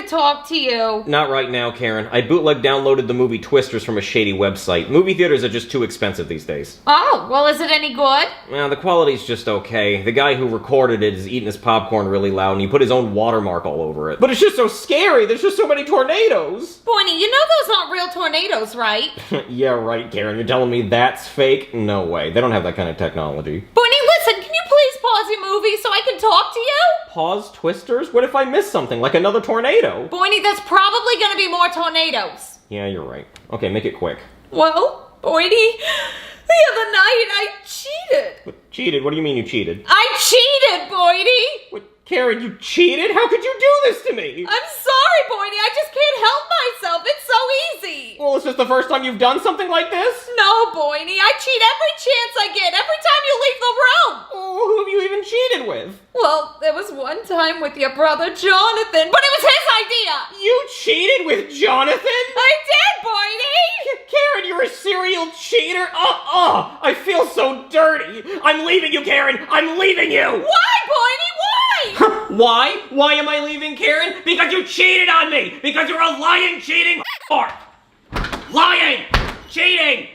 could talk to you. Not right now, Karen. I bootleg downloaded the movie Twisters from a shady website. Movie theaters are just too expensive these days. Oh, well, is it any good? Well, the quality's just okay. The guy who recorded it is eating his popcorn really loud, and he put his own watermark all over it. But it's just so scary. There's just so many tornadoes. Boiny, you know those aren't real tornadoes, right? Yeah, right, Karen. You're telling me that's fake? No way. They don't have that kind of technology. Boiny, listen, can you please pause your movie so I can talk to you? Pause Twisters? What if I miss something, like another tornado? Boiny, there's probably gonna be more tornadoes. Yeah, you're right. Okay, make it quick. Well, Boiny, the other night I cheated. What, cheated? What do you mean you cheated? I cheated, Boiny! What, Karen, you cheated? How could you do this to me? I'm sorry, Boiny, I just can't help myself. It's so easy. Well, is this the first time you've done something like this? No, Boiny, I cheat every chance I get, every time you leave the room. Oh, who have you even cheated with? Well, there was one time with your brother Jonathan, but it was his idea. You cheated with Jonathan? I did, Boiny. Karen, you're a serial cheater? I feel so dirty. I'm leaving you, Karen. I'm leaving you. Why, Boiny? Why? Why? Why am I leaving, Karen? Because you cheated on me. Because you're a lying, cheating whore. Lying, cheating,